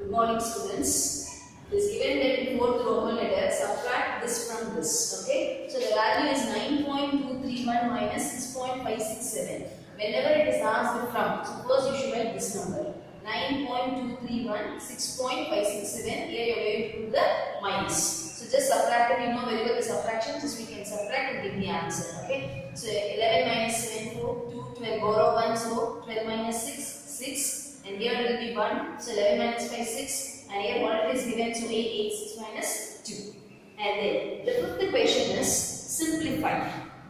Good morning, students. It is given that in fourth Roman letter, subtract this from this. Okay. So the value is 9.231 minus 6.567. Whenever it is asked from, suppose you should write this number 9.231 6.567. Here you are going to do the minus. So just subtract it. You know very well the subtraction. Just we can subtract and give the answer. Okay. So 11 minus 7 4 2 12 borrow 1 so 12 minus 6 6. And here it will be 1, so 11 minus 5, 6, and here what it is given, so 8, 8, 6 minus 2. And then the fifth question is simplify.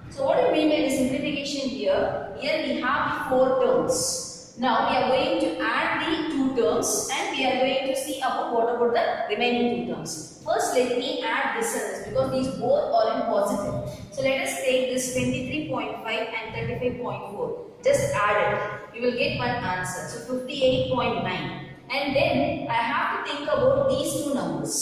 So what do you mean by the simplification here? Here we have 4 terms. Now we are going to add the 2 terms and we are going to see about what about the remaining 2 terms. First let me add this and this because these both are in positive. So let us take this 23.5 and 35.4. Just add it. You will get one answer. So 58.9. And then I have to think about these 2 numbers.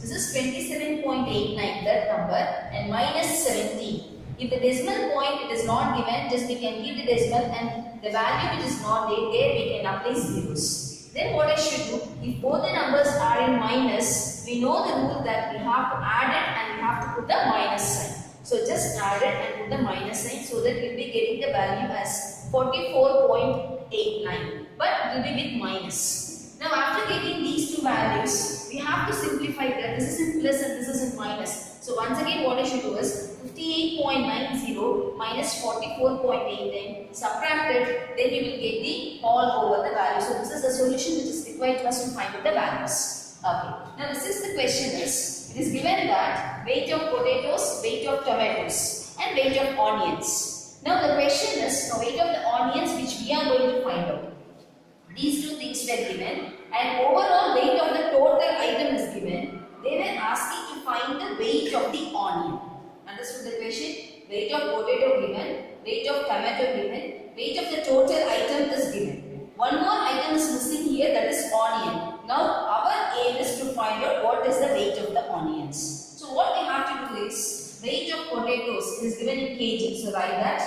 This is 27.89, that number, and minus 17. If the decimal point it is not given, just we can give the decimal and the value which is not there we can apply zeros. Then what I should do, if both the numbers are in minus, we know the rule that we have to add it and we have to put the minus sign. So just add it and put the minus sign so that we will be getting the value as 44.89, but it will be with minus. Now after getting these 2 values, we have to simplify that. This is in plus and this is in minus. So once again what I should do is 58.90 minus 44.89, subtract it, then you will get the all over the value. So this is the solution which is required to us to find out the values. Okay. Now the sixth question is, it is given that weight of potatoes, weight of tomatoes and weight of onions. Now the question is the weight of the onions which we are going to find out. These 2 things were given and overall weight of the total item is given. They were asking to find the weight of the onion. Understood the question? Weight of potato given, weight of tomato given, weight of the total item is given. One more item is missing here, that is onion. Now our aim is to find out what is the weight of the onions. So what we have to do is weight of potatoes is given in kg. So write that.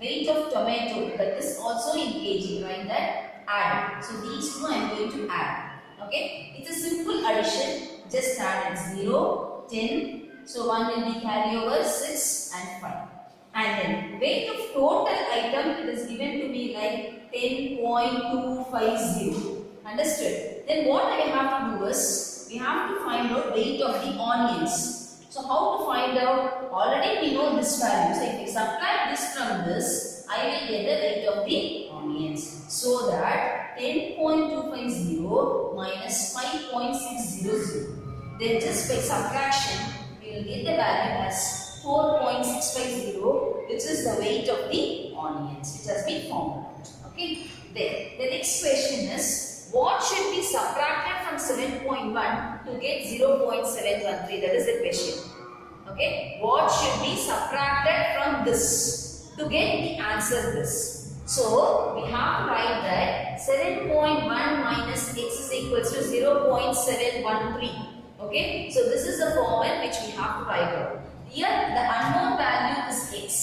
Weight of tomato, that is also in kg. Write that. Add. So these 2 I am going to add. Okay. It's a simple addition. Just add it. 0, 10. So 1 will be carry over 6 and 5. And then weight of total item it is given to be like 10.250. Understood? Then what I have to do is we have to find out weight of the onions. So how to find out? Already we know this value. So if we subtract this from this, I will get the weight of the onions. So that 10.250 minus 5.600. Then just by subtraction, we will get the value as 4.650, which is the weight of the onions, which has been found out. Okay. Then the next question is, what should be subtracted from 7.1 to get 0.713? That is the question. Okay. What should be subtracted from this to get the answer this? So we have to write that 7.1 minus x is equals to 0.713. Okay. So this is the formula which we have to write out. Here the unknown value is x.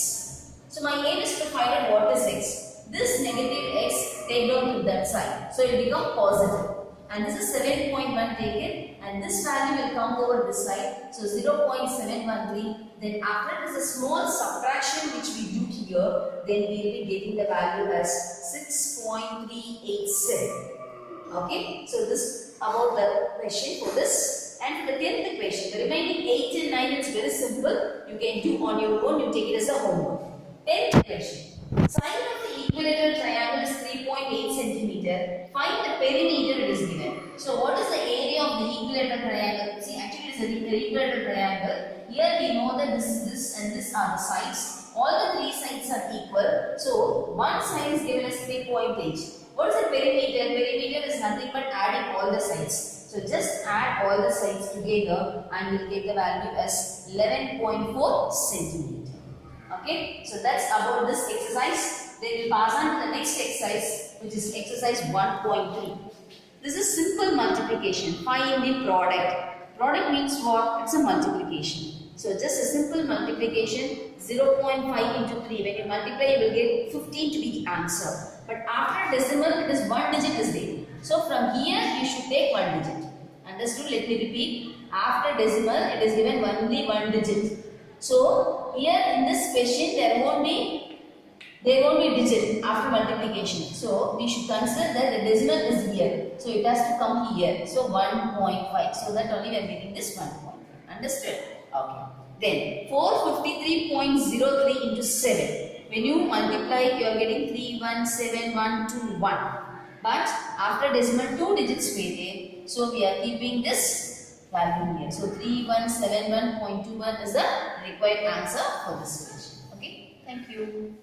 So my aim is to find out what is x. This negative x take down to that side. So it will become positive. And this is 7.1 taken and this value will come over this side. So 0.713. Then after this a small subtraction which we do here, then we will be getting the value as 6.387. Okay. So this about the question for this. And for the 10th question, the remaining 8 and 9 is very simple. You can do on your own, you take it as a homework. 10th question. Side of the equilateral triangle is 3.8 centimeter. Find the perimeter it is given. So what is the area of the equilateral triangle? See, actually it is an equilateral triangle. Here we know that this and this are the sides. All the 3 sides are equal. So one side is given as 3.8. What is the perimeter? Perimeter is nothing but adding all the sides. So just add all the sides together and we'll get the value as 11.4 centimeter. Okay, so that's about this exercise. Then we'll pass on to the next exercise, which is exercise 1.3. This is simple multiplication. Find the product. Product means what? It's a multiplication. So just a simple multiplication, 0.5 into 3. When you multiply, you will get 15 to be the answer. But after decimal, it is 1 digit is there. So from here you should take one digit. Understood? Let me repeat. After decimal it is given only one digit. So here in this question there won't be digit after multiplication. So we should consider that the decimal is here. So it has to come here. So 1.5. So that only we are getting this 1.5. Understood? Okay. Then 453.03 into 7. When you multiply, you are getting 3172121. But after decimal, 2 digits were there. So we are keeping this value here. So 3171.21 is the required answer for this question. Okay. Thank you.